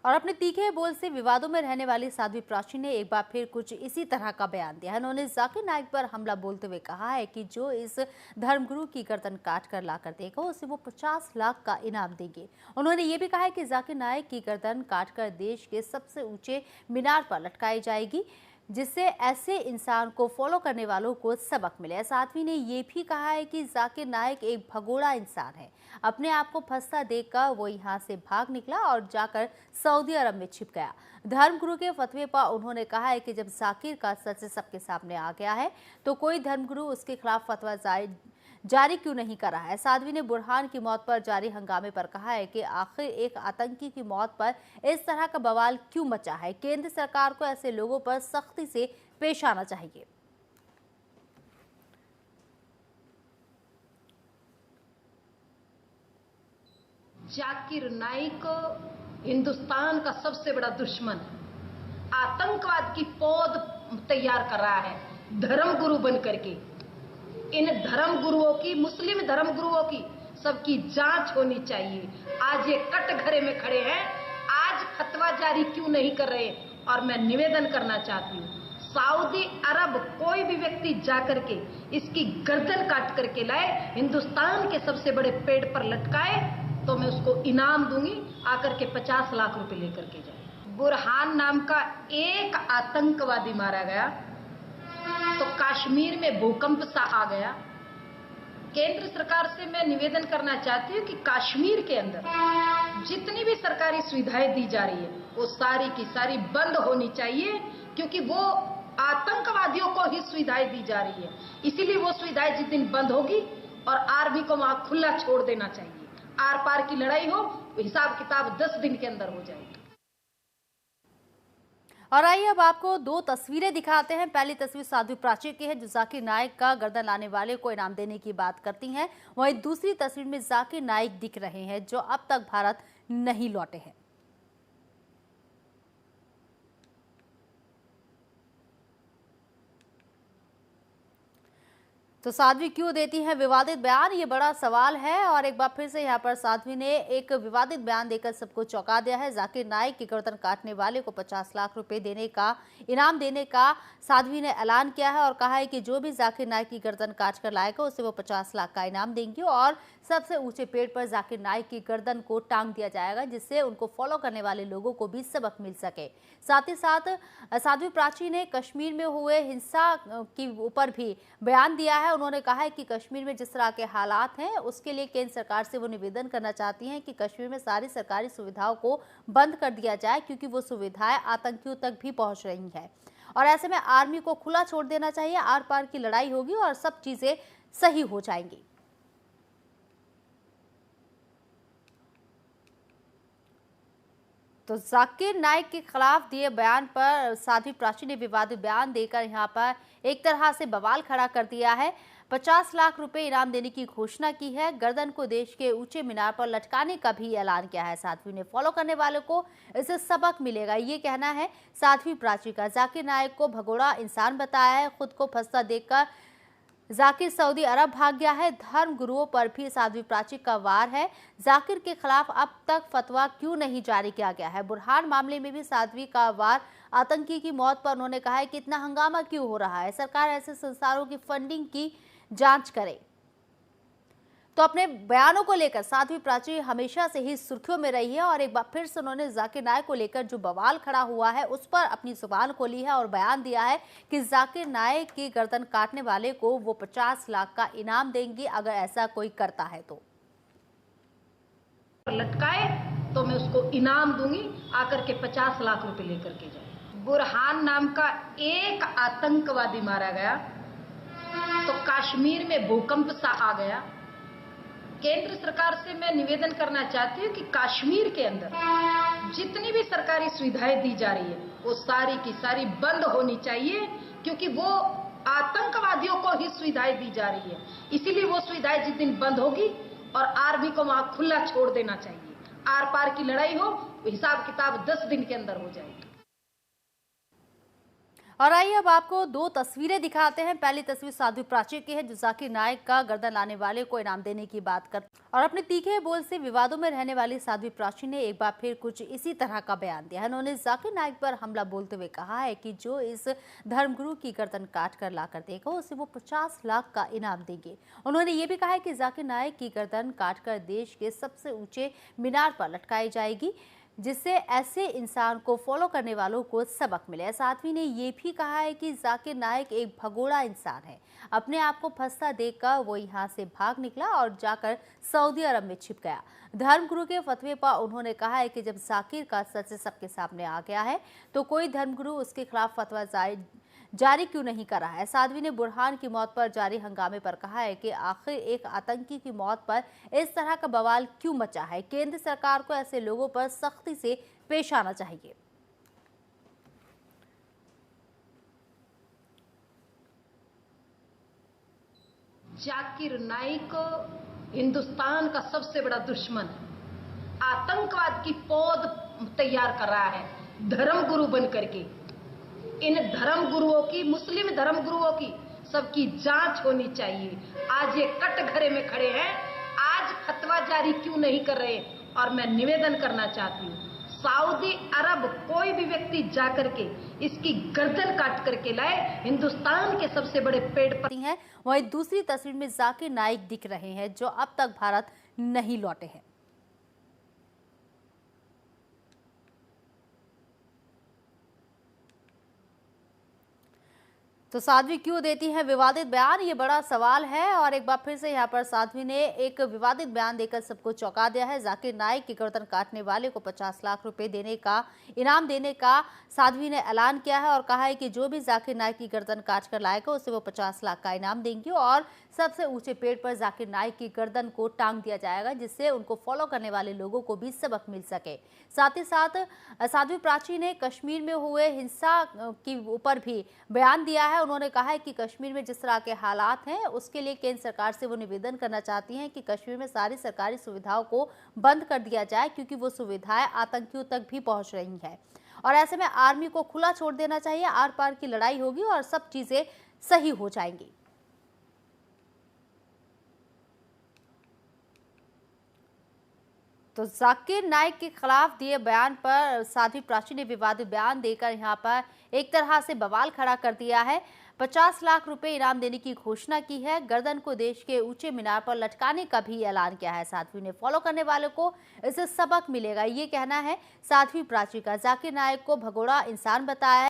और अपने तीखे बोल से विवादों में रहने वाली साध्वी प्राची ने एक बार फिर कुछ इसी तरह का बयान दिया है। उन्होंने जाकिर नाइक पर हमला बोलते हुए कहा है कि जो इस धर्मगुरु की गर्दन काट कर ला कर देगा उसे वो 50 लाख का इनाम देंगे। उन्होंने ये भी कहा है कि जाकिर नाइक की गर्दन काट कर देश के सबसे ऊंचे मीनार पर लटकाई जाएगी, जिससे ऐसे इंसान को फॉलो करने वालों को सबक मिले। साध्वी ने यह भी कहा है कि जाकिर नाइक एक भगोड़ा इंसान है। अपने आप को फंसता देखकर वो यहाँ से भाग निकला और जाकर सऊदी अरब में छिप गया। धर्मगुरु के फतवे पर उन्होंने कहा है कि जब जाकिर का सच सबके सामने आ गया है तो कोई धर्मगुरु उसके खिलाफ फतवा जारी क्यों नहीं कर रहा है। साध्वी ने बुरहान की मौत पर जारी हंगामे पर कहा है कि आखिर एक आतंकी की मौत पर इस तरह का बवाल क्यों मचा है। केंद्र सरकार को ऐसे लोगों पर सख्ती से पेश आना चाहिए। जाकिर नाइक हिंदुस्तान का सबसे बड़ा दुश्मन आतंकवाद की पौध तैयार कर रहा है धर्मगुरु बन करके। इन धर्मगुरुओं की, मुस्लिम धर्मगुरुओं की सबकी जांच होनी चाहिए। आज ये कटघरे में खड़े हैं, आज फतवा जारी क्यों नहीं कर रहे। और मैं निवेदन करना चाहती हूँ, सऊदी अरब कोई भी व्यक्ति जाकर के इसकी गर्दन काट करके लाए, हिंदुस्तान के सबसे बड़े पेड़ पर लटकाए, तो मैं उसको इनाम दूंगी, आकर के 50 लाख रुपए लेकर के जाए। बुरहान नाम का एक आतंकवादी मारा गया तो कश्मीर में भूकंप सा आ गया। केंद्र सरकार से मैं निवेदन करना चाहती हूँ कि कश्मीर के अंदर जितनी भी सरकारी सुविधाएं दी जा रही है वो सारी की सारी बंद होनी चाहिए, क्योंकि वो आतंकवादियों को ही सुविधाएं दी जा रही है। इसीलिए वो सुविधाएं जिस दिन बंद होगी और आर्मी को वहां खुला छोड़ देना चाहिए। आर पार की लड़ाई हो, हिसाब किताब 10 दिन के अंदर हो जाएगी। और आइए अब आपको दो तस्वीरें दिखाते हैं। पहली तस्वीर साध्वी प्राची की है जो जाकिर नाइक का गर्दन लाने वाले को इनाम देने की बात करती हैं। वहीं दूसरी तस्वीर में जाकिर नाइक दिख रहे हैं जो अब तक भारत नहीं लौटे हैं। तो साध्वी क्यों देती है विवादित बयान, ये बड़ा सवाल है। और एक बार फिर से यहाँ पर साध्वी ने एक विवादित बयान देकर सबको चौंका दिया है। जाकिर नाइक की गर्दन काटने वाले को 50 लाख रुपए देने का, इनाम देने का साध्वी ने ऐलान किया है और कहा है कि जो भी जाकिर नाइक की गर्दन काट कर लाएगा उसे वो 50 लाख का इनाम देंगे और सबसे ऊंचे पेड़ पर जाकिर नाइक की गर्दन को टांग दिया जाएगा, जिससे उनको फॉलो करने वाले लोगों को भी सबक मिल सके। साथ ही साथ साध्वी प्राची ने कश्मीर में हुए हिंसा के ऊपर भी बयान दिया है। उन्होंने कहा है कि कश्मीर में जिस तरह के हालात हैं उसके लिए केंद्र सरकार से वो निवेदन करना चाहती हैं कि कश्मीर में सारी सरकारी सुविधाओं को बंद कर दिया जाए, क्योंकि वो सुविधाएं आतंकियों तक भी पहुंच रही हैं और ऐसे में आर्मी को खुला छोड़ देना चाहिए। आर पार की लड़ाई होगी और सब चीजें सही हो जाएंगी। तो जाकिर नाइक के खिलाफ दिए बयान पर साध्वी प्राची ने विवादित बयान देकर यहां पर एक तरह से बवाल खड़ा कर दिया है। 50 लाख रुपए इनाम देने की घोषणा की है। गर्दन को देश के ऊंचे मीनार पर लटकाने का भी ऐलान किया है। साध्वी ने फॉलो करने वालों को इससे सबक मिलेगा, ये कहना है साध्वी प्राची का। जाकिर नाइक को भगोड़ा इंसान बताया है। खुद को फंसता देखकर जाकिर सऊदी अरब भाग गया है। धर्म गुरुओं पर भी साध्वी प्राची का वार है। जाकिर के खिलाफ अब तक फतवा क्यों नहीं जारी किया गया है। बुरहान मामले में भी साध्वी का वार। आतंकी की मौत पर उन्होंने कहा है कि इतना हंगामा क्यों हो रहा है, सरकार ऐसे संस्थानों की फंडिंग की जांच करे। तो अपने बयानों को लेकर साध्वी प्राची हमेशा से ही सुर्खियों में रही है और एक बार फिर से उन्होंने जाकिर नाइक को लेकर जो बवाल खड़ा हुआ है उस पर अपनी जुबान खोली है और बयान दिया है कि जाकिर नाइक की गर्दन काटने वाले को वो 50 लाख का इनाम देंगे अगर ऐसा कोई करता है तो। लटकाए तो मैं उसको इनाम दूंगी, आकर के 50 लाख रुपए लेकर के जाए। बुरहान नाम का एक आतंकवादी मारा गया तो कश्मीर में भूकंप सा आ गया। केंद्र सरकार से मैं निवेदन करना चाहती हूँ कि कश्मीर के अंदर जितनी भी सरकारी सुविधाएं दी जा रही है वो सारी की सारी बंद होनी चाहिए, क्योंकि वो आतंकवादियों को ही सुविधाएं दी जा रही है। इसीलिए वो सुविधाएं जिस दिन बंद होगी और आर्मी को वहां खुला छोड़ देना चाहिए। आर पार की लड़ाई हो, हिसाब किताब 10 दिन के अंदर हो जाएगी। और आइए अब आपको दो तस्वीरें दिखाते हैं। पहली तस्वीर साध्वी प्राची की है, जो जाकिर नाइक का गर्दन लाने वाले को इनाम देने की बात कर और अपने तीखे बोल से विवादों में रहने वाली साध्वी प्राची ने एक बार फिर कुछ इसी तरह का बयान दिया है। उन्होंने जाकिर नाइक पर हमला बोलते हुए कहा है कि जो इस धर्मगुरु की गर्दन काट कर ला कर देगा उसे वो 50 लाख का इनाम देंगे। उन्होंने ये भी कहा है कि जाकिर नाइक की गर्दन काटकर देश के सबसे ऊंचे मीनार पर लटकाई जाएगी, जिससे ऐसे इंसान को फॉलो करने वालों को सबक मिले। साध्वी ने ये भी कहा है कि जाकिर नाइक एक भगोड़ा इंसान है। अपने आप को फंसता देखकर वो यहाँ से भाग निकला और जाकर सऊदी अरब में छिप गया। धर्मगुरु के फतवे पर उन्होंने कहा है कि जब जाकिर का सच सबके सामने आ गया है तो कोई धर्मगुरु उसके खिलाफ फतवा जारी क्यों नहीं कर रहा है। साध्वी ने बुरहान की मौत पर जारी हंगामे पर कहा है कि आखिर एक आतंकी की मौत पर इस तरह का बवाल क्यों मचा है। केंद्र सरकार को ऐसे लोगों पर सख्ती से पेश आना चाहिए। जाकिर नाइक हिंदुस्तान का सबसे बड़ा दुश्मन आतंकवाद की पौध तैयार कर रहा है, धर्मगुरु बन करके। इन धर्मगुरुओं की, मुस्लिम धर्मगुरुओं की सबकी जांच होनी चाहिए। आज ये कटघरे में खड़े हैं, आज फतवा जारी क्यों नहीं कर रहे। और मैं निवेदन करना चाहती हूँ, सऊदी अरब कोई भी व्यक्ति जाकर के इसकी गर्दन काट करके लाए। हिंदुस्तान के सबसे बड़े पेड़ पर हैं। वहीं दूसरी तस्वीर में जाकिर नाइक दिख रहे हैं, जो अब तक भारत नहीं लौटे हैं। तो साध्वी क्यों देती है विवादित बयान, ये बड़ा सवाल है। और एक बार फिर से यहाँ पर साध्वी ने एक विवादित बयान देकर सबको चौंका दिया है। जाकिर नाइक की गर्दन काटने वाले को 50 लाख रुपए देने का, इनाम देने का साध्वी ने ऐलान किया है और कहा है कि जो भी जाकिर नाइक की गर्दन काट कर लाएगा उसे वो 50 लाख का इनाम देंगे और सबसे ऊंचे पेड़ पर जाकिर नाइक की गर्दन को टांग दिया जाएगा, जिससे उनको फॉलो करने वाले लोगों को भी सबक मिल सके। साथ ही साथ साध्वी प्राची ने कश्मीर में हुए हिंसा के ऊपर भी बयान दिया है। उन्होंने कहा है कि कश्मीर में जिस तरह के हालात हैं उसके लिए केंद्र सरकार से वो निवेदन करना चाहती हैं कि कश्मीर में सारी सरकारी सुविधाओं को बंद कर दिया जाए, क्योंकि वो सुविधाएं आतंकियों तक भी पहुंच रही हैं और ऐसे में आर्मी को खुला छोड़ देना चाहिए। आर पार की लड़ाई होगी और सब चीजें सही हो जाएंगी। तो जाकिर नाइक के खिलाफ दिए बयान पर साध्वी प्राची ने विवादित बयान देकर यहां पर एक तरह से बवाल खड़ा कर दिया है। 50 लाख रुपए इनाम देने की घोषणा की है। गर्दन को देश के ऊंचे मीनार पर लटकाने का भी ऐलान किया है। साध्वी ने फॉलो करने वालों को इससे सबक मिलेगा, ये कहना है साध्वी प्राची का। जाकिर नाइक को भगोड़ा इंसान बताया है।